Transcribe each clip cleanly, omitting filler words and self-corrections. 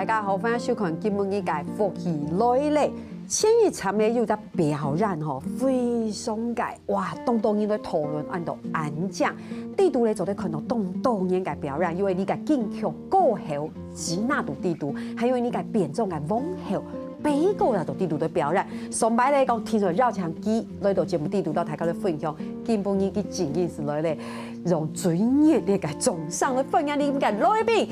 家好，歡迎收看今晡日嘅福氣來咧。千日參嘅有隻表演吼，非常嘅哇，當人咧討論按到演講，地圖咧就咧看到當人嘅表演，因為你嘅京劇歌後吉納度地圖，還有你嘅變裝嘅往後。北高啦，到地圖的表演，上擺咧講聽咗繞牆機來到節目地圖到大家嘅分享，今晡日嘅經驗是來咧，用專業嘅個總上嘅分享你嘅來賓，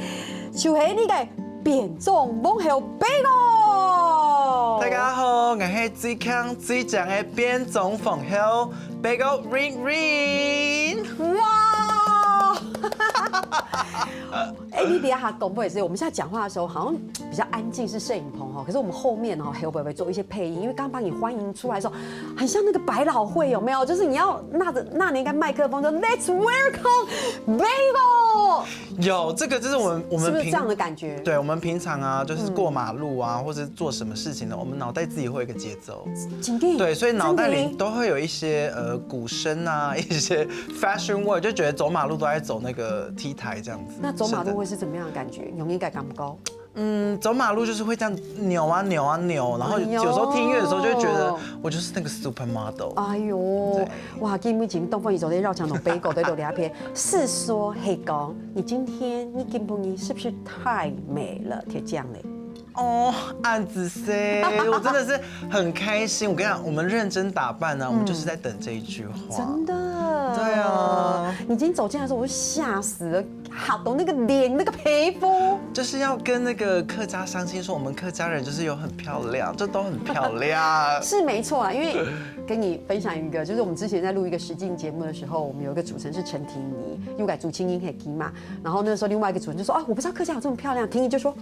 就係你嘅變裝往後北高。大家好，我係最強最強嘅變裝往後北高 Ring Ring。哇！你等一下公布也是，我們現在講話的時候好像比較安靜，是攝影棚哈。可是我們後面哈還會不會做一些配音？因為剛幫你歡迎出來的時候，很像那個百老匯，有沒有？就是你要拿你一個麥克風，就 Let's welcome Bego。有這個就是我們是不是這樣的感覺？對，我們平常啊，就是過馬路啊，或者做什麼事情呢，我們腦袋自己會有一個節奏。對，所以腦袋裡都會有一些鼓聲啊，一些 fashion word，就覺得走馬路都在走那個 T 台這樣子。那走馬路會是怎麼樣的感覺？容易感不高？走馬路就是會這樣扭啊扭啊扭，然後有時候聽音樂的時候就會覺得我就是那個 supermodel。哎呦，哇！今晡日東方一走在繞牆頭北高在做兩篇，是說黑高，你今晡日是不是太美了？鐵匠嘞？哦，案子 C， 我真的是很開心。我跟你講，我們認真打扮呢，我們就是在等這一句話。真的？對啊。你今天走進來的時候，我就嚇死了。好懂那個臉，那個皮膚，就是要跟那個客家鄉親說，我們客家人就是有很漂亮，這都很漂亮。是沒錯啊，因為跟你分享一個，就是我們之前在錄一個實境節目的時候，我們有一個主持人是陳婷妮，又改主青音黑金嘛，然後那時候另外一個主持人就說啊，我不知道客家有這麼漂亮，婷妮就說。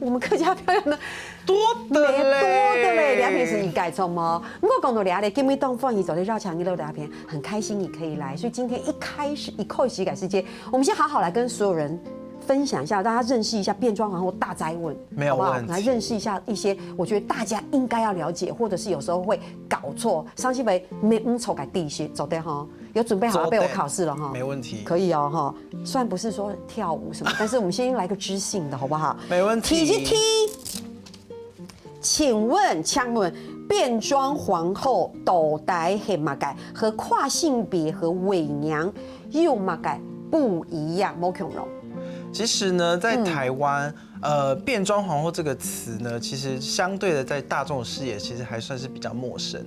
我們客家漂亮的多的嘞，兩片是一改錯嗎？不過講到倆嘞，今晡東方一走的繞牆一路兩片，很開心你可以來，所以今天一開始一扣洗改世界，我們先好好來跟所有人分享一下，讓大家認識一下變裝皇後大哉問，沒有問題，來認識一下一些我覺得大家應該要了解，或者是有時候會搞錯。上期為沒錯改第一些走的哈，有準備好要被我考試了哈，沒問題，可以哦哈。雖然不是說跳舞什麼，但是我們先來個知性的好不好？沒問題。T， 請問變裝皇後到底是嘛個和跨性別和偽娘有嘛個不一樣？沒恐龍。其實呢，在台灣，變裝皇後這個詞呢，其實相對的在大眾視野其實還算是比較陌生。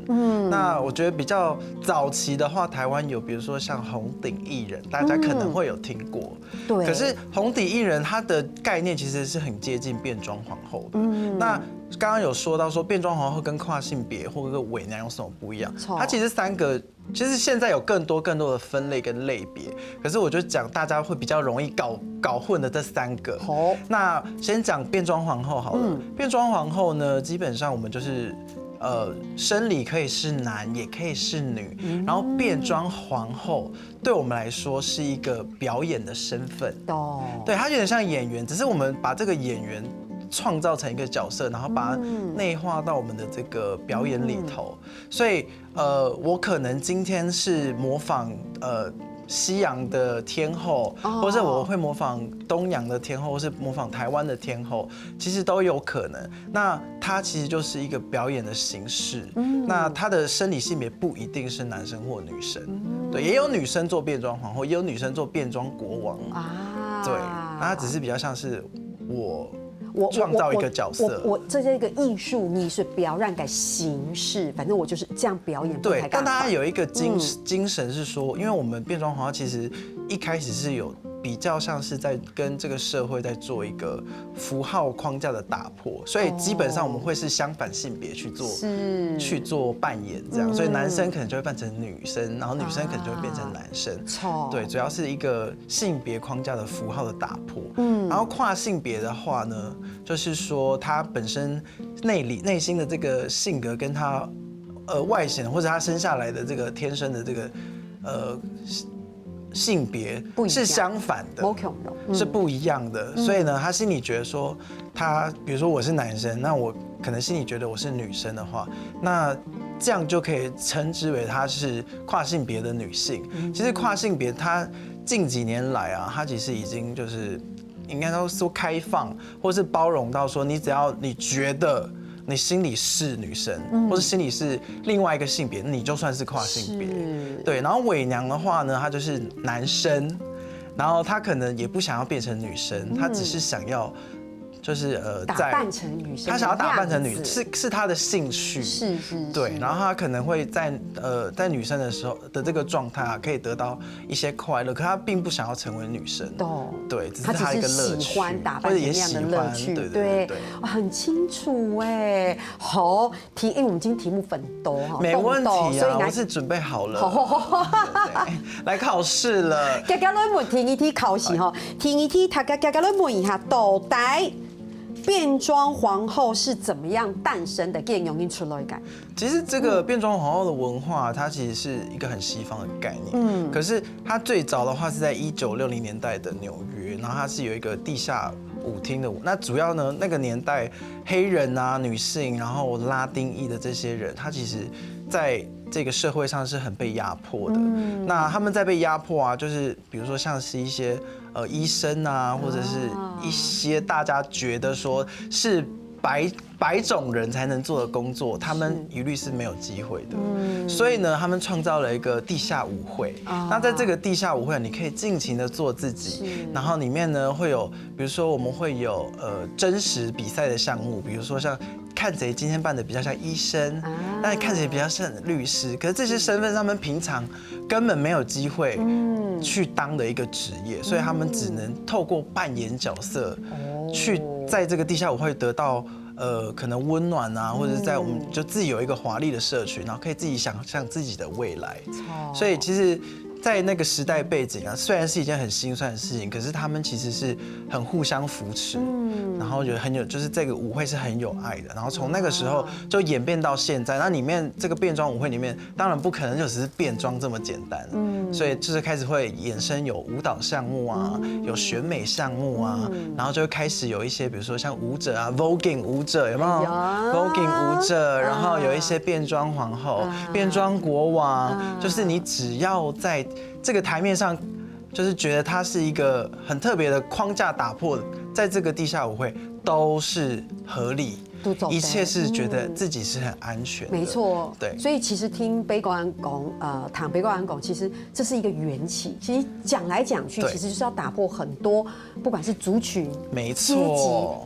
那我覺得比較早期的話，台灣有比如說像紅頂藝人，大家可能會有聽過。對。可是紅頂藝人它的概念其實是很接近變裝皇後的。那剛剛有說到說變裝皇後跟跨性別或者跟偽娘有什麼不一樣？它其實三個。其實現在有更多的分類跟類別，可是我就講大家會比較容易搞混的這三個。好，那先講變裝皇後好了。變裝皇後呢，基本上我們就是生理可以是男，也可以是女。然後變裝皇後對我們來說是一個表演的身份。對，它有點像演員，只是我們把這個演員創造成一個角色，然後把它內化到我們的這個表演裡頭。所以我可能今天是模仿西洋的天後，或者我會模仿東洋的天後，或是模仿台灣的天後，其實都有可能。那它其實就是一個表演的形式。那它的生理性別不一定是男生或女生，對，也有女生做變裝皇後，也有女生做變裝國王。對，那它只是比較像是我創造一個角色，我這是一個藝術，你是表演的形式，反正我就是這樣表演。對，但大家有一個精神是說，因為我們變裝皇後其實一開始是有比較像是在跟這個社會在做一個符號框架的打破，所以基本上我們會是相反性別去做扮演這樣，所以男生可能就會扮成女生，然後女生可能就會變成男生。對，主要是一個性別框架的符號的打破。然後跨性別的話呢，就是說他本身內心的這個性格跟他外顯或者他生下來的這個天生的這個性別是相反的，是不一樣的。所以呢，他心裡覺得說，比如說我是男生，那我可能心裡覺得我是女生的話，那這樣就可以稱之為他是跨性別的女性。其實跨性別，它近幾年來啊，它其實已經就是應該都說開放，或是包容到說，你只要你覺得你心裡是女生，或是心裡是另外一個性別，你就算是跨性別。對，然後偽娘的話呢，她就是男生，然後她可能也不想要变成女生，她只是想要。就是打扮成女生，他想要打扮成女，是他的興趣，是，对，然后他可能會在女生的時候的這個狀態啊，可以得到一些快樂，可他並不想要成為女生，對，只是他一個樂趣，喜歡打扮成那樣的樂趣，對，很清楚哎，好題，因為我們今天題目很多哈，沒問題啊，我是準備好了，來考試了，加加來問第二題考試哈，第二題大家加加來問一下，到底變裝皇後是怎麼樣誕生的？更容易出來感。其實這個變裝皇後的文化，它其實是一個很西方的概念。可是它最早的話是在1960年代的紐約，然後它是有一個地下舞廳的舞。那主要呢，那個年代黑人啊、女性，然後拉丁裔的這些人，他其實在這個社會上是很被壓迫的。那他們在被壓迫啊，就是比如說像是一些醫生啊，或者是一些大家覺得說是白種人才能做的工作，他們一律是沒有機會的。所以呢，他們創造了一個地下舞會。那在這個地下舞會，你可以盡情的做自己。然後裡面呢會有，比如說我们會有真實比賽的項目，比如說像看誰今天扮的比較像醫生，那看誰比較像律師。可是這些身份他們平常根本沒有機會去當的一個職業，所以他們只能透過扮演角色去在這個地下舞會得到可能溫暖啊，或者是在我們就自己有一個華麗的社群，然後可以自己想象自己的未來。所以其實，在那個時代背景啊，雖然是一件很心酸的事情，可是他們其實是很互相扶持，然後就是這個舞會是很有愛的。然後從那個時候就演變到現在，那裡面這個變裝舞會裡面，當然不可能就只是變裝這麼簡單，所以就是開始會衍生有舞蹈項目啊，有選美項目啊，然後就會開始有一些比如說像舞者啊 ，voguing 舞者有沒有 ？voguing 舞者，然後有一些變裝皇後、變裝國王，就是你只要在這個台面上，就是覺得它是一個很特別的框架打破，在這個地下舞會都是合理，一切是覺得自己是很安全的。沒錯，對。所以其實聽北高安講，唐北高安講，其實這是一個緣起。其實講來講去，其實就是要打破很多，不管是族群、階級、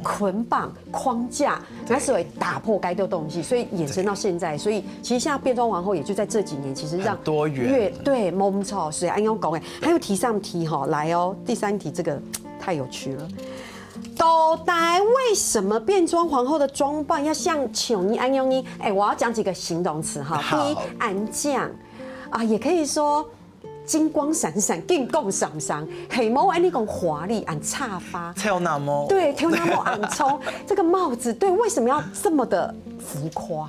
捆綁、框架，那是為打破該的東西，所以衍生到現在。所以其實現在變裝皇後也就在這幾年，其實讓多元對，沒錯，所以安陽講哎，還有題上題哈，來哦，第三題這個太有趣了。到底為什麼變裝皇後的裝扮要像瓊妮安雍妮？哎，我要講幾個形容詞哈。第一，安將啊，也可以說金光閃閃、金光閃閃，黑毛安那種華麗、安插發，跳那麼對，跳那麼安衝，這個帽子，對，為什麼要這麼的浮誇？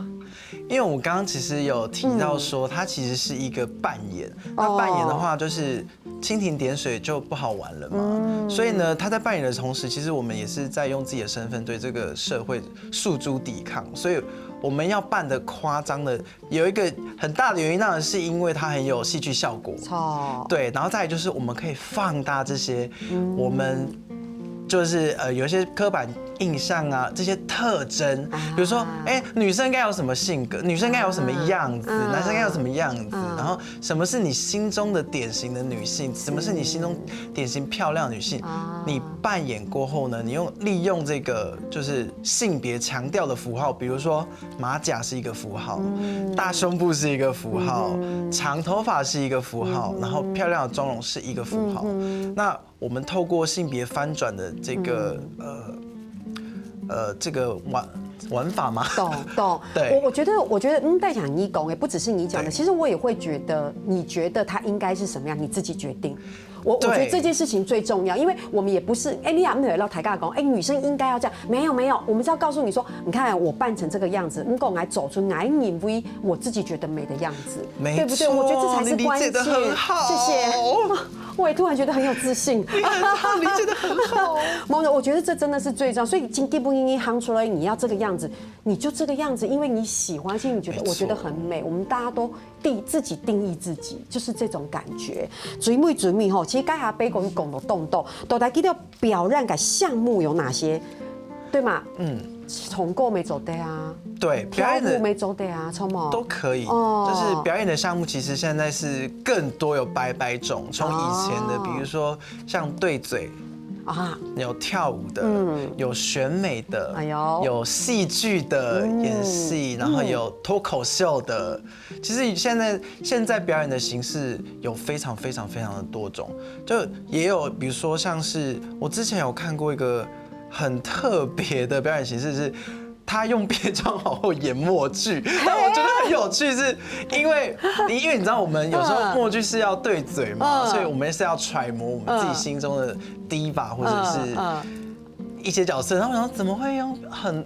因為我剛剛其實有提到說，它其實是一個扮演。那扮演的話，就是蜻蜓點水就不好玩了嘛。所以呢，他在扮演的同時，其實我們也是在用自己的身份對這個社會訴諸抵抗。所以我們要扮得誇張的，有一個很大的原因，當然是因為它很有戲劇效果。對，然後再來就是我們可以放大這些我們。就是有一些刻板印象啊，這些特徵，比如說，女生該有什麼性格，女生該有什麼樣子，男生該有什麼樣子，然後什麼是你心中的典型的女性，什麼是你心中典型漂亮的女性，你扮演過後呢，你利用這個就是性別強調的符號，比如說馬甲是一個符號，大胸部是一個符號，長頭髮是一個符號，然後漂亮的妝容是一個符號，那我們透過性別翻轉的這個這個玩法嗎？懂。對，我覺得戴講你講，也不只是你講的，其實我也會覺得，你覺得它應該是什麼樣，你自己決定。我覺得這件事情最重要，因為我們也不是你也沒有到台尬講，女生應該要這樣，沒有，我們是要告訴你說，你看我扮成這個樣子，我來走出來認為我自己覺得美的樣子，對不對？我覺得這才是關鍵。謝謝。我也突然覺得很有自信，他理解得很好。我覺得這真的是最重要，所以今基不應該行出來，你要這個樣子，你就這個樣子，因為你喜歡，其實你覺得我覺得很美，我們大家都自己定義自己，就是這種感覺。準備吼，其實該下杯狗與拱的動動，都來記得表演的項目有哪些，對嗎？重構沒走的啊，對，跳舞沒走的啊，什麼都可以。就是表演的項目，其實現在是更多，有百種。從以前的，比如說像對嘴啊，有跳舞的，有選美的，有戲劇的演戲，然後有脫口秀的。其實現在表演的形式有非常的多種，就也有比如說像是我之前有看過一個很特別的表演形式，是他用變裝皇後演默劇，但我覺得很有趣，是因為你知道我們有時候默劇是要對嘴嘛，所以我們是要揣摩我們自己心中的diva或者是一些角色，然後我想怎麼會用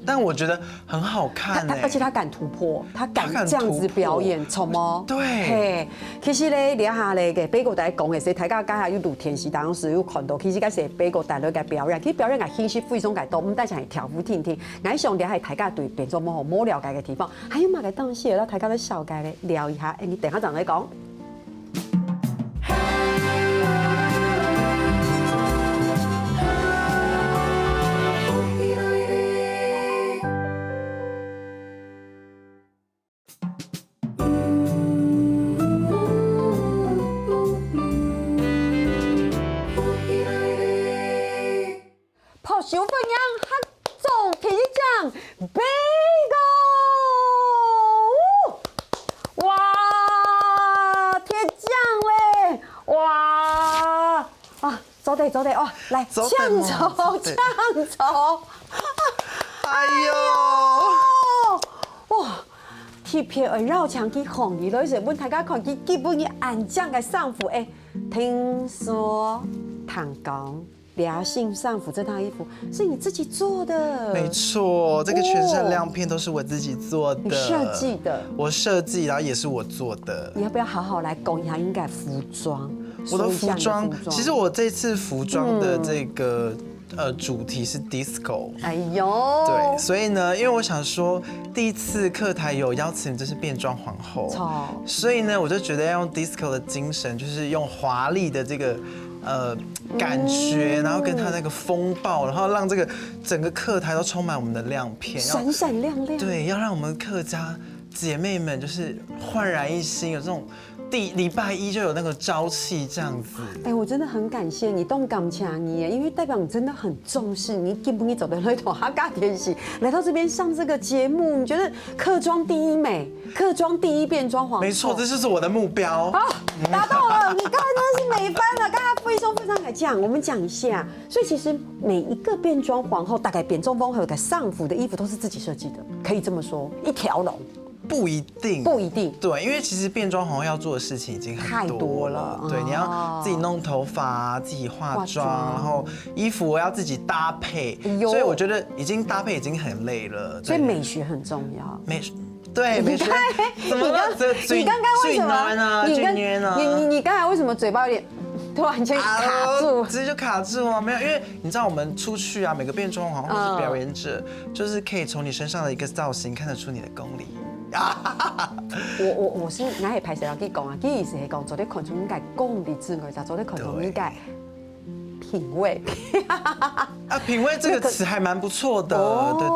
但我覺得很好看而且他敢突破，他敢這樣子表演，從嗎？對，其實咧，聊下咧嘅北國大家講嘅是，大家家下有錄電視當時有看到，其實嗰是北國大家嘅表演，其實表演嘅形式非常嘅多，唔單止係跳舞聽聽，我想聊下大家對變裝皇後冇了解嘅地方，還有乜嘅東西，讓大家都小解咧聊一下，你等下再講。小分樣合總體獎，Bagel！哇，鐵獎嘞！哇啊，走得哦，來搶走！哎呦！哇，特別會繞牆去紅伊，所以問大家看基本嘅安獎嘅喪服，聽說唐工。良性喪服這套衣服是你自己做的？沒錯，這個全身亮片都是我自己做的。你設計的？我設計，然後也是我做的。你要不要好好來講一下應該服裝？我的服裝，其實我這次服裝的這個主題是 disco。哎呦，對，所以呢，因為我想說，第一次課台有邀請這是變裝皇後，所以呢，我就覺得要用 disco 的精神，就是用華麗的這個。感覺，然後跟他那個風暴，然後讓這個整個課台都充滿我們的亮片，閃閃亮亮。對，要讓我們客家姐妹們就是煥然一新，有這種禮拜一就有那個朝氣這樣子。我真的很感謝你，動感強你，因為代表你真的很重視，你給不給走的那種哈嘎天喜來到這邊上這個節目，你覺得客莊第一美，客莊第一變裝皇後。沒錯，這就是我的目標。好，達到了，你剛才真的是美翻了，剛才非常來講，我們講一下。所以其實每一個變裝皇後，大概變裝皇後的喪服的衣服都是自己設計的，可以這麼說，一條龍。不一定，對，因為其實變裝皇後要做的事情已經很多了。對，你要自己弄頭髮，自己化妝，然後衣服我要自己搭配，所以我覺得搭配已經很累了。所以美學很重要。對，美學。你剛剛為什麼？你剛才為什麼嘴巴有點突然間卡住？直接就卡住啊！沒有，因為你知道我們出去啊，每個變裝皇後或是表演者，就是可以從你身上的一個造型看得出你的功力。我是哪會拍攝要去講啊？其實是講做咧看出應該功力之外，就做咧看出應該品味。品味這個詞還蠻不錯的。對，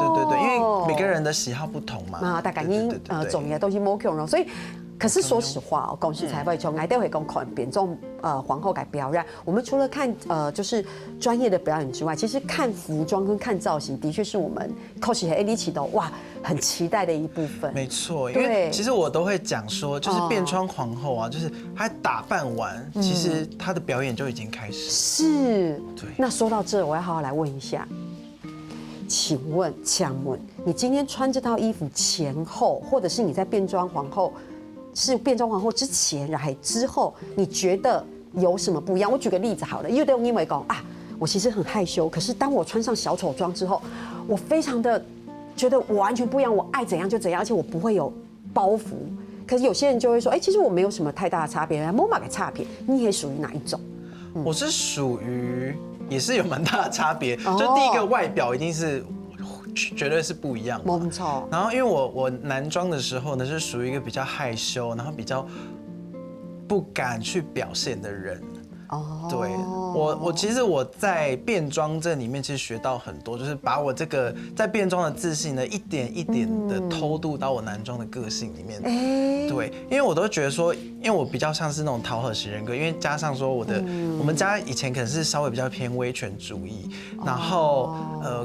因為每個人的喜好不同嘛。大概你重要的東西冇共融，所以。可是說實話哦，講實在話，從來都會講看變裝皇後改表演。我們除了看就是專業的表演之外，其實看服裝跟看造型，的確是我們 cos 和 A 起的哇很期待的一部分。沒錯，因為其實我都會講說，就是變裝皇後啊，就是她打扮完，其實她的表演就已經開始。是。對。那說到這，我要好好來問一下，請問，你今天穿這套衣服前後，或者是你在變裝皇後？是變裝皇後之前，然後之後，你覺得有什麼不一樣？我舉個例子好了，因為講啊，我其實很害羞，可是當我穿上小丑裝之後，我非常的覺得我完全不一樣，我愛怎樣就怎樣，而且我不會有包袱。可是有些人就會說，其實我沒有什麼太大的差別，某馬的差別，你也屬於哪一種？我是屬於也是有蠻大的差別，就第一個外表一定是絕對是不一樣的，沒錯。然後因為我男裝的時候呢，是屬於一個比較害羞，然後比較不敢去表現的人。對，我其實我在變裝這裡面其實學到很多，就是把我這個在變裝的自信呢，一點一點的偷渡到我男裝的個性裡面。對，因為我都覺得說，因為我比較像是那種討好型人格，因為加上說我們家以前可能是稍微比較偏威權主義，然後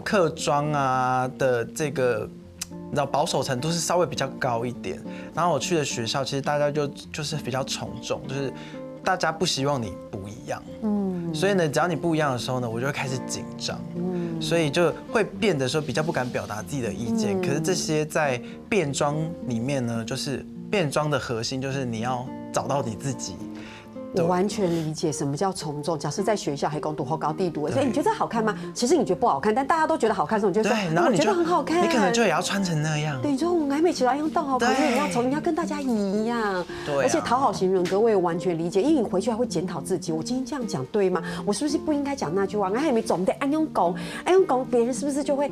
客莊啊的這個。你知道保守程度是稍微比較高一點，然後我去的學校，其實大家就是比較從眾，就是大家不希望你不一樣，所以呢，只要你不一樣的時候呢，我就會開始緊張，所以就會變得說比較不敢表達自己的意見。可是這些在變裝裡面呢，就是變裝的核心就是你要找到你自己。我完全理解什麼叫從眾。假設在學校還講讀好高地讀，所以你覺得這好看嗎？其實你覺得不好看，但大家都覺得好看的時候，你就說，然後你覺得很好看，你可能就也要穿成那樣。對，你說我還沒起來用动好，可是你要跟大家一樣。對，而且討好型人格我也完全理解，因為你回去還會檢討自己，我今天這樣講對嗎？我是不是不應該講那句話？我還沒總得按用講，別人是不是就會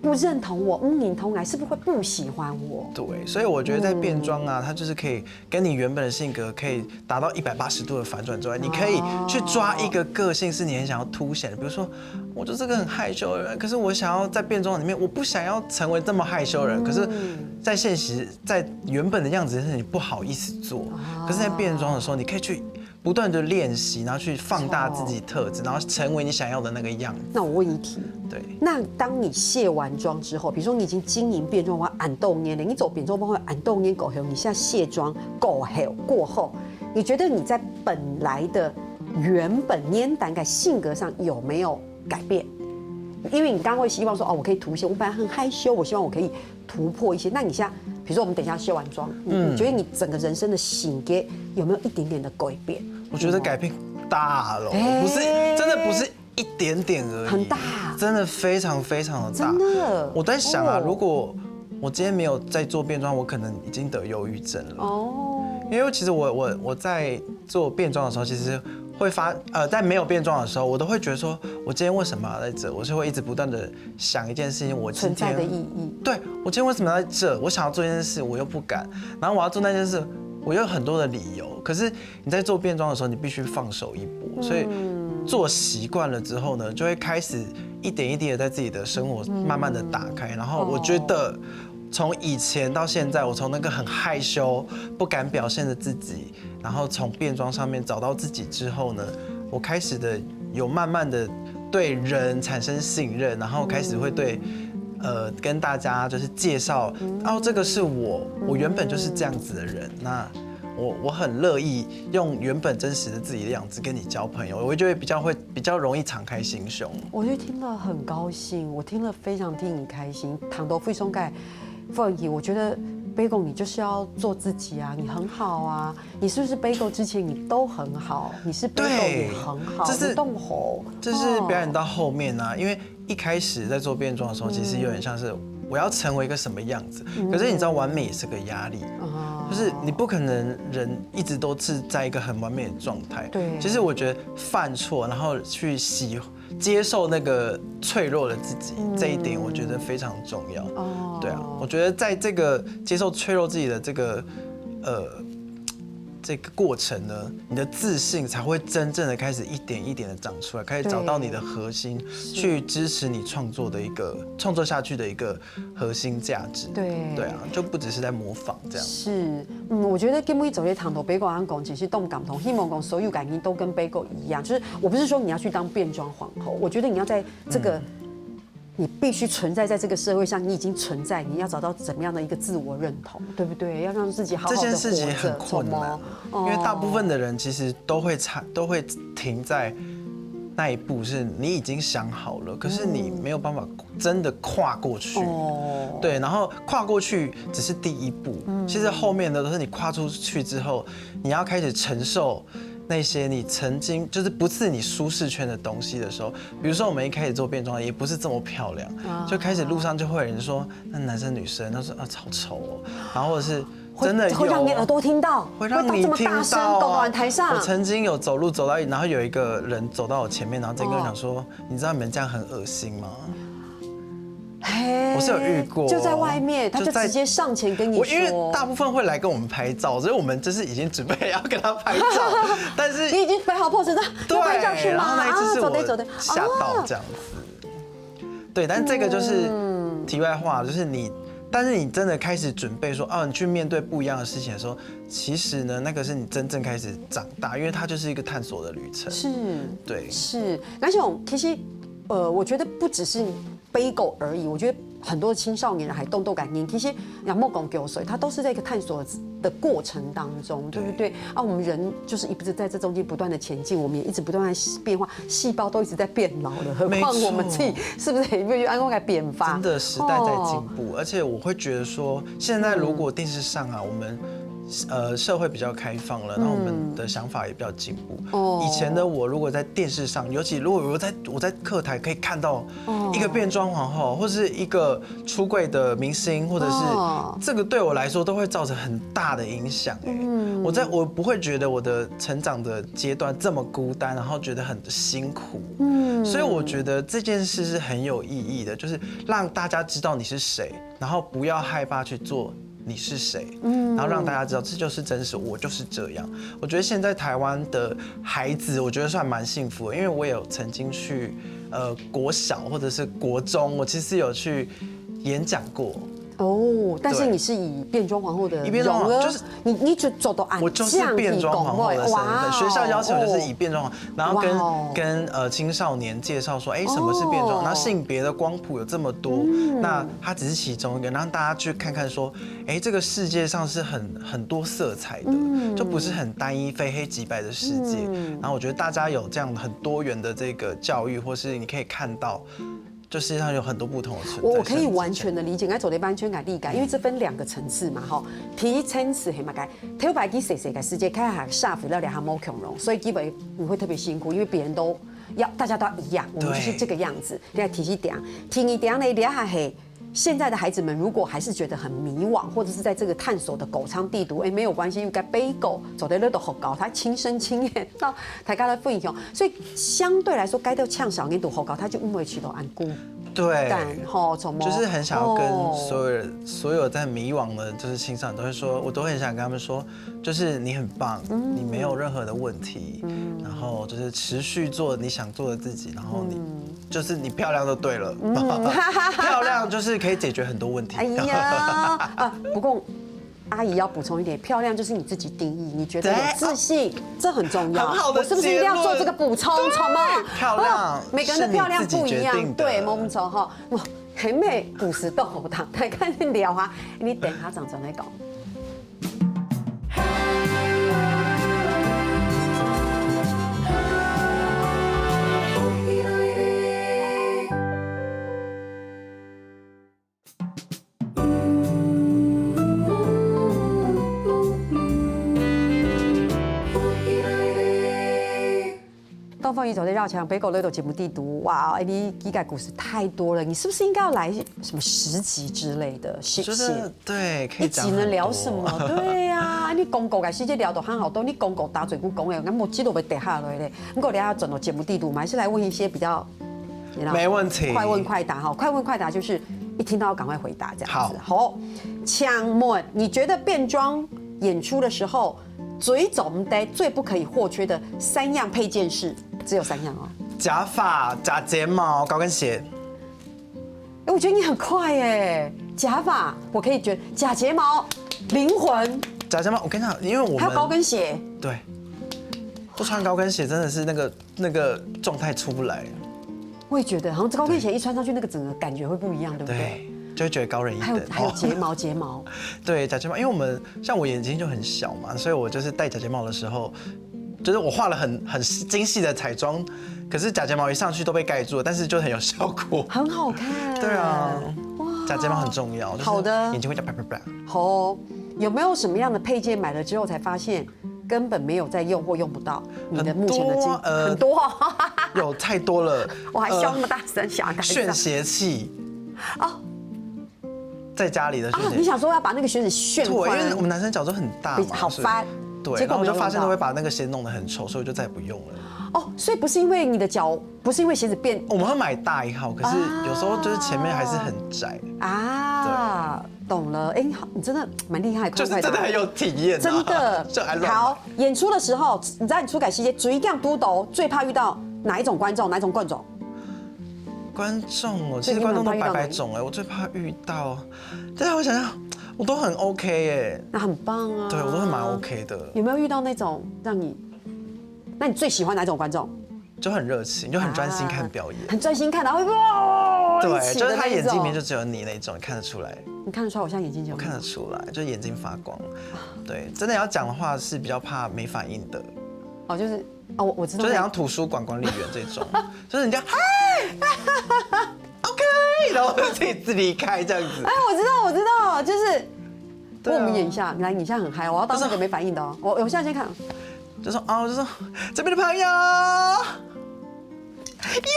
不認同我，你同來是不是會不喜歡我？對，所以我覺得在變裝啊，它就是可以跟你原本的性格可以達到180度的反轉之外，你可以去抓一個個性是你很想要凸顯的，比如說我就是個很害羞的人，可是我想要在變裝裡面，我不想要成為這麼害羞的人，可是在現實在原本的樣子是你不好意思做，可是在變裝的時候，你可以去不斷的練習，然後去放大自己特質，然後成為你想要的那個樣子。那我問一題，對，那當你卸完妝之後，比如說你已經經營變裝，我按豆年了，你走變裝包会按豆年过後，你現在卸妝過後，你覺得你在本來的原本年膽改性格上有沒有改變？因為你剛剛會希望說，我可以凸顯，我本來很害羞，我希望我可以突破一些。那你現在，比如說我們等一下卸完妝，你覺得你整個人生的性格有沒有一點點的改變？我覺得改變大了，不是真的不是一點點而已，很大，真的非常非常的大。真的，我在想啊，如果我今天沒有在做變裝，我可能已經得憂鬱症了。因為其實我在做變裝的時候，其實會在沒有變裝的時候，我都會覺得說，我今天為什麼要在這？我是會一直不斷的想一件事情，我今天存在的意義。对，我今天為什麼要在這？我想要做一件事，我又不敢，然後我要做那件事，我有很多的理由。可是你在做變裝的時候，你必須放手一搏，所以做習慣了之後呢，就會開始一點一滴的在自己的生活慢慢的打開。然後我覺得從以前到現在，我從那個很害羞、不敢表現的自己，然後從變裝上面找到自己之後呢，我開始的有慢慢的對人產生信任，然後開始會對跟大家就是介紹，這個是我原本就是這樣子的人，那我很樂意用原本真實的自己的樣子跟你交朋友，我就会比較容易敞開心胸。我就聽了很高興，我聽了非常替你開心。唐豆非松蓋鳳儀，我覺得Bagel你就是要做自己啊，你很好啊，你是不是Bagel之前你都很好，你是Bagel也很好，这是动吼，这是表演到後面啊，因為一開始在做變裝的時候，其實有點像是我要成為一個什麼樣子，可是你知道完美也是個壓力。就是你不可能人一直都是在一個很完美的狀態。對，其實我覺得犯錯，然後去接受那個脆弱的自己，這一點我覺得非常重要。對啊，我覺得在這個接受脆弱自己的這個過程呢，你的自信才會真正的開始一點一點的長出來，開始找到你的核心，去支持你創作下去的一個核心價值。對啊，就不只是在模仿這樣。是，我覺得跟我走在堂頭Bagel安講，其實動感同，希望講所有感情都跟Bagel一樣，就是我不是說你要去當變裝皇後，我覺得你要在這個。你必須存在在這個社會上，你已經存在，你要找到怎麼樣的一個自我認同，對不對？要讓自己好好的活着。這件事情很困難，因為大部分的人其實都會停在那一步，是你已經想好了，可是你沒有辦法真的跨過去。對，然後跨過去只是第一步，其實後面的都是你跨出去之後，你要開始承受。那些你曾經就是不是你舒適圈的東西的時候，比如說我們一開始做變裝也不是這麼漂亮，就開始路上就會有人說那男生女生，他說超醜哦，然後或者是真的會讓你耳朵聽到，會讓你聽到、啊。走到台上，我曾經有走路走到，然後有一個人走到我前面，然後這個人講說：“你知道你們這樣很惡心嗎？”我是有遇過，就在外面，他就直接上前跟你說。因為大部分會來跟我們拍照，所以我們就是已經準備要跟他拍照，但是你已經擺好 pose 了，對，拍照是嗎？然後那一次是我嚇到這樣子。對，但是這個就是題外話，就是但是你真的開始準備說，你去面對不一樣的事情的時候，其實呢，那個是你真正開始長大，因為它就是一個探索的旅程。是，對，是。那種其實，我覺得不只是背狗而已，我覺得很多青少年人還動感念，其實楊莫拱狗水，它都是在一個探索的過程當中，对不對？啊，我们人就是一直在這中間不斷的前進，我們也一直不斷的變化，細胞都一直在變老了，何況我們自己是不是也越按過來變化？真的時代在進步，而且我會覺得說，現在如果電視上啊，我們社會比較開放了，然後我們的想法也比較進步。以前的我，如果在電視上，尤其如果我在客台可以看到一個變裝皇後，或是一個出櫃的明星，或者是這個對我來說都會造成很大的影響。我不會覺得我的成長的階段這麼孤單，然後覺得很辛苦。所以我覺得這件事是很有意義的，就是讓大家知道你是誰，然後不要害怕去做。你是誰？然後讓大家知道這就是真實，我就是這樣。我覺得現在台灣的孩子，我覺得算蠻幸福的，因為我也有曾經去國小或者是國中，我其實有去演講過。但是你是以變裝皇後的容兒，就是你就走到我就是变裝皇後的身份。學校要求就是以变裝皇，然後跟青少年介紹說，什麼是變裝？那性別的光譜有這麼多，那它只是其中一個，讓大家去看看說，這個世界上是很多色彩的，就不是很單一非黑即白的世界。然後我覺得大家有這樣很多元的這個教育，或是你可以看到。就世界上有很多不同的存在，我可以完全的理解，該走的完全改理解，因為這分2個層次嘛，哈，皮層次黑嘛該，頭白給誰給世界開下下服了兩行毛恐龍，所以基本你會特別辛苦，因為別人都要大家都要一樣，我們就是這個樣子。你來提一點呢，兩下嘿。現在的孩子們如果還是覺得很迷惘，或者是在這個探索的狗倉地圖，沒有關係，應該背狗走在那都好高，他親身經驗到大家的分享，所以相對來說，該到嗆小年度好高，他就因為去到安固。對，就是很想要跟所有在迷惘的，就是青少年都會說，我都很想跟他們說，就是你很棒，你沒有任何的問題，然後就是持續做你想做的自己，然後你就是你漂亮就對了，漂亮就是可以解決很多問題。哎呀，不過阿姨要補充一點，漂亮就是你自己定義，你覺得有自信，這很重要。很好的，我是不是一定要做這個補充？好嗎？漂亮，每個人的漂亮不一樣。對，我們說哈，很美50豆腐湯，大家聊哈，你等下長來講。東風雨走在繞牆，北狗累斗節目地圖，哇，你基改故事太多了，你是不是應該要來什麼10集之類的？謝謝。對，可以講。一集能聊什麼？對呀，你公狗改世界聊得很好多，你公狗打嘴不公誒，俺我記得會跌下來嘞。不過聊下整個節目地圖嘛，還是來問一些比較，沒問題。快問快答哈，快問快答就是一聽到要趕快回答這樣子。好，請問你覺得變裝演出的時候，最總得最不可以或缺的3樣配件是？只有3樣哦，假髮、假睫毛、高跟鞋。我覺得你很快哎，假髮我可以覺得，假睫毛靈魂。假睫毛，我跟你講，因為我們還有高跟鞋，對，不穿高跟鞋真的是那個狀態出不來。我也覺得，好像這高跟鞋一穿上去，那個整個感覺會不一樣，對不對？就會覺得高人一等。還有睫毛，對，假睫毛，因為我們像我眼睛就很小嘛，所以我就是戴假睫毛的時候。就是我畫了很精細的彩妝，可是假睫毛一上去都被蓋住了，但是就很有效果，很好看。對啊，哇，假睫毛很重要。好的，眼睛會啪啪啪。好，有沒有什麼樣的配件買了之後才發現根本沒有在用或用不到？你的目前的很多，有太多了。我還笑那麼大聲，嚇！炫邪器。在家裡的宣紙。你想說要把那個宣紙旋寬？對，因為我們男生腳都很大嘛，好翻。對，然後我就發現都會把那個鞋弄得很醜，所以我就再也不用了。哦，所以不是因為你的腳，不是因为鞋子变，我们会買大一號，可是有時候就是前面還是很窄啊。懂了，哎，你真的蠻厲害，就是真的很有體驗，真的。好，演出的時候，你知道你初改期間，最驚拄到最怕遇到哪一種觀眾？哪一種觀眾？觀眾哦，其實觀眾都百種哎，我最怕遇到，但是我想想，我都很 OK 哎，那很棒啊。對，我都很蠻 OK 的。有沒有遇到那種讓你？那你最喜歡哪種觀眾？就很熱情，就很專心看表演，很專心看，然後哇，對，就是他眼睛裡面就只有你那種，你看得出來。你看得出來我像眼睛就？我看得出來，就是眼睛發光。對，真的要講的話是比較怕沒反應的。哦，就是哦，我知道，就是像圖書館管理員這種，就是人家嗨，OK， 然後自己離開這樣子。哎，我知道，就是我們演一下，來，你現在很嗨，我要當那個沒反應的哦。我現在先看。就說這邊的朋友，耶，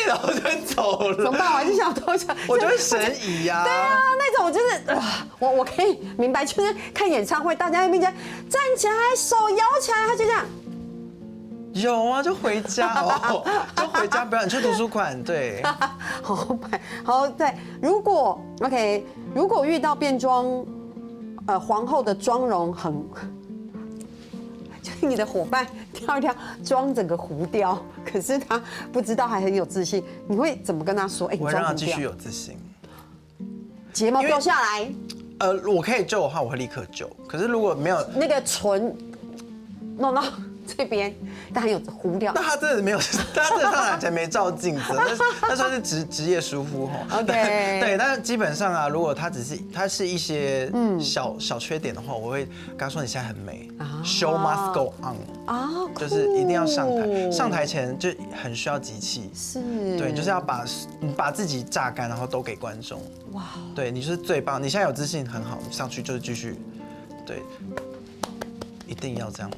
然後就走了。怎麼辦？我還是想多想，我就會神移呀。對啊，那種我就是我可以明白，就是看演唱會，大家在面前站起来，手搖起來，他就這樣。有啊，就回家哦，就回家，不要你去圖書館。對，好，对。如果 OK， 如果遇到變裝，皇後的妝容很。你的夥伴跳一跳，妝整個糊掉，可是他不知道，還很有自信。你會怎麼跟他說？哎，我會讓他繼續有自信。睫毛掉下來，我可以救的話，我會立刻救。可是如果沒有那個唇弄到這邊，但很有糊掉。那他真的沒有，他真的上台前沒照鏡子，那算是職業疏忽哈。OK， 對，但是基本上啊，如果他是一些小缺點的話，我會跟他說你現在很美，Show must go on 啊，就是一定要上台，上台前就很需要集氣，是，對，就是要把自己榨乾，然後都給觀眾。哇，對你就是最棒，你現在有自信很好，你上去就是繼續，對，一定要這樣的。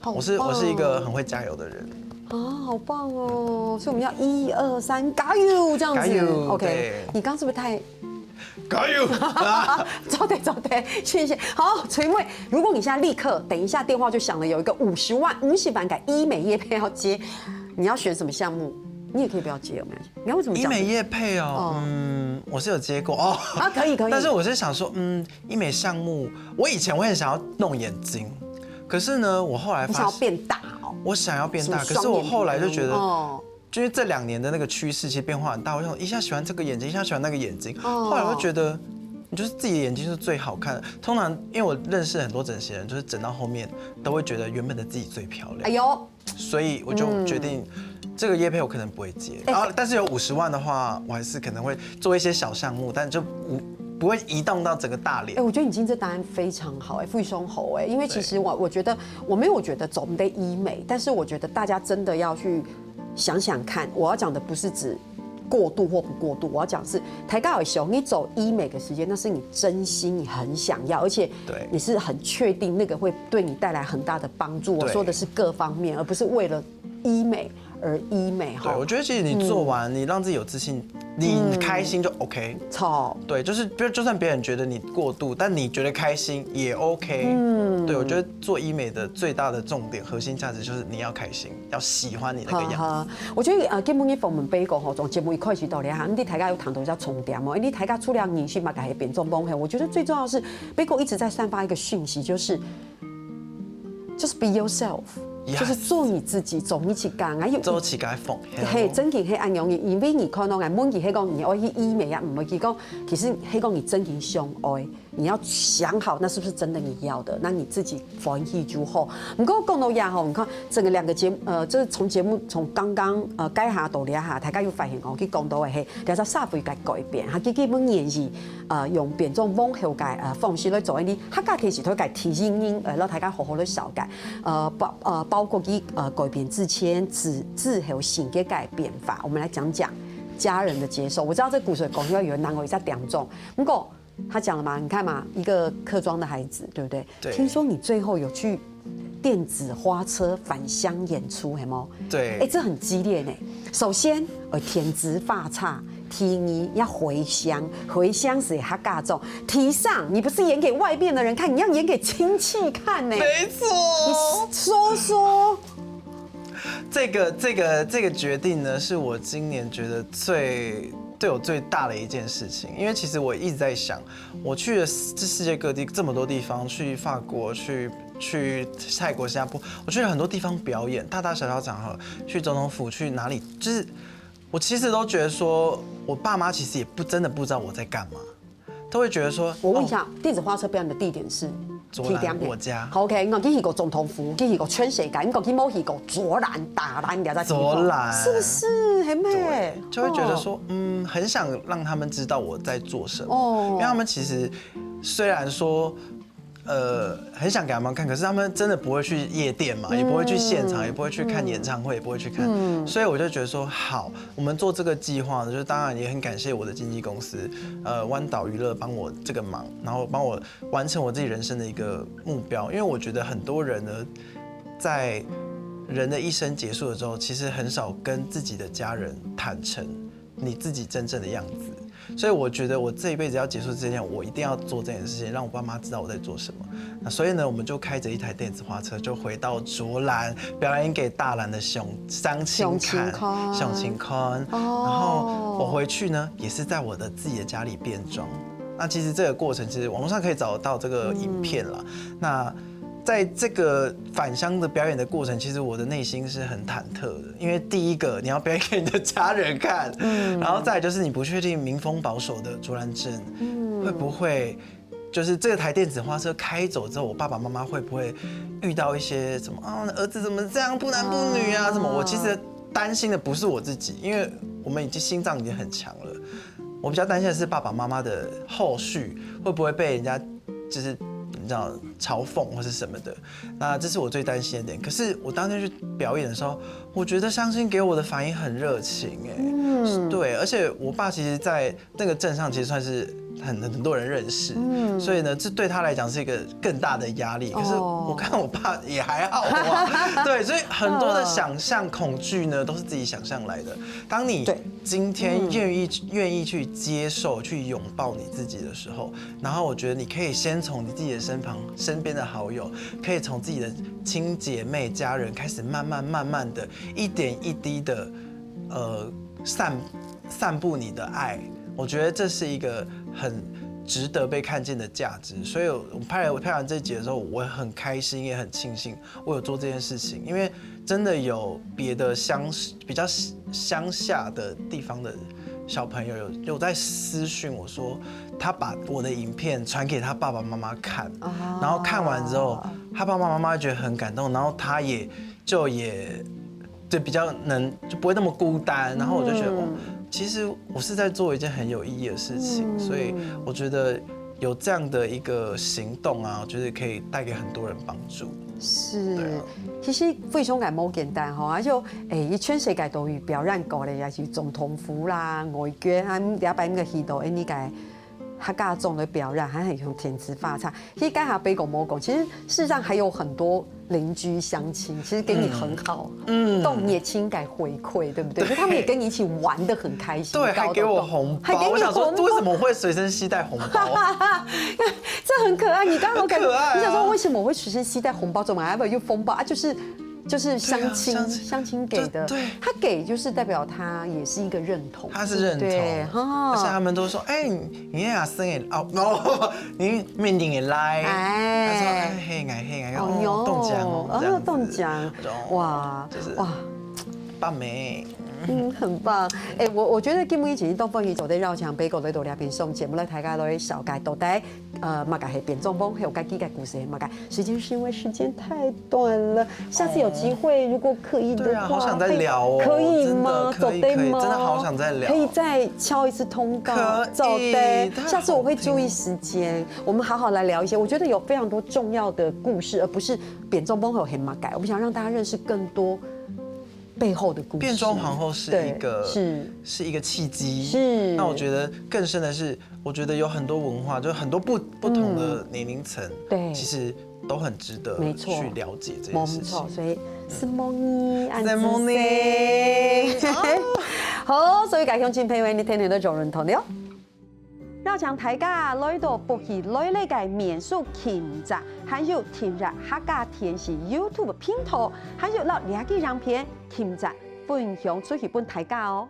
我是一個很會加油的人啊，好棒哦！所以我們要1、2、3，加油這樣子。加油 OK， 你剛是不是太？加油！走對，謝謝。好，陳妹，如果你現在立刻等一下電話就響了，有一個50萬改醫美業配要接，你要選什麼項目？你也可以不要接，有沒有？你要為什麼？醫美業配哦，我是有接過哦。啊，可以。但是我是想說，醫美項目，我以前我很想要弄眼睛。可是呢，我後來發現，你想要變大哦，我想要變大，可是我後來就覺得，就是這2年的那個趨勢其實變化很大。我想一下喜歡這個眼睛，一下喜歡那個眼睛，後來我就覺得，你就是自己的眼睛是最好看的。通常因為我認識很多整形人，就是整到後面都會覺得原本的自己最漂亮。哎呦，所以我就決定這個業配我可能不會接，然後但是有50萬的話，我還是可能會做一些小項目，但就不會移動到整個大臉。我覺得你今天這答案非常好，腹胸猴因為其實我覺得我沒有覺得總得醫美，但是我覺得大家真的要去想想看。我要講的不是指過度或不過度，我要講是台高爾熊，你走醫美的時間，那是你真心你很想要，而且你是很確定那個會對你帶來很大的幫助。我說的是各方面，而不是為了醫美而醫美。對，我覺得其實你做完，你讓自己有自信。你開心就 OK， 對，就是就算別人覺得你過度，但你覺得開心也 OK。對，我覺得做醫美的最大的重點、核心價值就是你要開心，要喜歡你那個樣子。我覺得基本伊訪問貝哥吼，從節目一開始到咧，你大家有談到叫重點哦，你大家出兩年去嘛，改變中崩黑。我覺得最重要的是貝哥一直在散發一個訊息，就是 be yourself。就是做你自己，做你自己啊！做自己風，嘿，真情係安容易，因為你可能係滿意係講你愛去醫美啊，唔會去講，其實係講你真情相愛，你要想好那是不是真的你要的，那你自己歡喜就好。不過講到也吼，你看整個兩個節目，就是從節目從剛剛改下到咧下，大家有發現哦，佢講到嘅係其實稍微改變，佢基本也是用變種網後嘅方式來做一啲，客家其實佢改提醒您讓大家好好的了解，包括佢改變之前之後性嘅改變法，我們來講講家人的接受。我知道這故事講起來有人難過，一下點重。不過他講了嘛，你看嘛，一個客莊的孩子，對不對？對。聽說你最後有去電子花車返鄉演出，係冇？對。哎，這很激烈呢。首先，填植髮叉，提你要回鄉，回鄉時他尬重提上，你不是演給外面的人看，你要演給親戚看呢。沒錯，你說。這個決定呢，是我今年覺得對我最大的一件事情，因為其實我一直在想，我去了世界各地這麼多地方，去法國，去泰國、新加坡，我去了很多地方表演，大大小小場合，去總統府，去哪裡，就是我其實都覺得說，我爸媽其實也真的不知道我在幹嘛，都會覺得說，我問一下，電子花車表演的地點是？卓蘭，我家。OK， 我去過總統府，去過全世界，我去某去過卓蘭、大蘭，你在卓蘭，是不是很美？就會覺得說，很想讓他們知道我在做什麼，因為他們其實雖然說。很想給他們看，可是他們真的不會去夜店嘛，也不會去現場，也不會去看演唱會，也不會去看，所以我就覺得說，好，我們做這個計劃呢，就是當然也很感謝我的經紀公司，灣島娛樂幫我這個忙，然後幫我完成我自己人生的一個目標，因為我覺得很多人呢，在人的一生結束的時候，其實很少跟自己的家人坦誠你自己真正的樣子。所以我覺得我這一輩子要結束之前，我一定要做這件事情，讓我爸媽知道我在做什麼。那所以呢，我們就開着一台電子花車，就回到卓蘭表演給大蘭的鄉親看，鄉親看。然後我回去呢，也是在我的自己的家裡變裝。那其實這個過程，其實網絡上可以找得到這個影片啦。那在這個返鄉的表演的過程，其實我的內心是很忐忑的，因為第一個你要表演給你的家人看，然後再來就是你不確定民風保守的卓蘭鎮，會不會就是這台電子花車開走之後，我爸爸媽媽會不會遇到一些什麼啊，兒子怎麼這樣不男不女啊什麼？我其實擔心的不是我自己，因為我們心臟已經很強了，我比較擔心的是爸爸媽媽的後續會不會被人家就是。你知道嘲諷或是什麼的，那這是我最擔心的點。可是我當天去表演的時候，我覺得鄉親給我的反應很熱情，對，而且我爸其實在那個鎮上其實算是很多人認識，所以呢，這對他來講是一個更大的壓力。可是我看我爸也還好啊，對，所以很多的想象恐懼呢，都是自己想象來的。當你今天願意去接受、去擁抱你自己的時候，然後我覺得你可以先從你自己的身邊的好友，可以從自己的親姐妹、家人開始，慢慢的，一點一滴的，散布你的愛。我覺得這是一個很值得被看見的價值，所以我拍完這集的時候，我很開心，也很慶幸我有做這件事情，因為真的有別的比較鄉下的地方的小朋友有在私訊我說，他把我的影片傳給他爸爸媽媽看，然後看完之後，他爸爸媽媽覺得很感動，然後他也比較就不會那麼孤單，然後我就覺得其實我是在做一件很有意義的事情，所以我覺得有這樣的一個行動啊，我覺得可以帶給很多人幫助。是，其實非常嘅冇簡單吼，啊就全世界都有表演過咧，也是總統府啦、外國啊，禮拜五嘅戲度，你個客家種的表演，還很用填詞發唱。其實剛才北狗某狗，其實事實上還有很多鄰居鄉親，其實給你很好，動你的情感回饋，對不對？他們也跟你一起玩得很開心，對，還給我紅包。我想說，為什麼我會隨身攜帶紅包？這很可愛。你剛剛很可愛。你想說為什麼我會隨身攜帶紅包？怎麼還有風包啊？就是鄉親給的，他給就是代表他也是一個認同，他是認同，而且他們都說，你那生也你面頂也來，他說嘿哎，凍獎凍獎，哇，就是哇，棒美。很棒。我覺得今日其實東風宇走在繞牆北狗在度兩邊送節目來大家都會小概到底嘛個係變裝風，還有該幾個故事嘛個。時間是因為時間太短了，下次有機會如果可以的話，好想再聊哦，可以嗎？走對嗎？真的好想再聊，可以再敲一次通告，走對。下次我會注意時間，我們好好來聊一些。我覺得有非常多重要的故事，而不是變裝風和黑馬改。我們想讓大家認識更多背後的故事。變裝皇後是一個契機。是。那我覺得更深的是，我覺得有很多文化，就很多不同的年齡層，對，其實都很值得去了解這件事情。沒錯，所以是莫尼，安子。好，所以介鄉親朋友，你天天都做認同了。邀請大家來到福喜來禮嘅民俗墾宅，還有聽日客家電視 YouTube 頻道，還有攞兩支影片墾宅分享出去俾大家哦。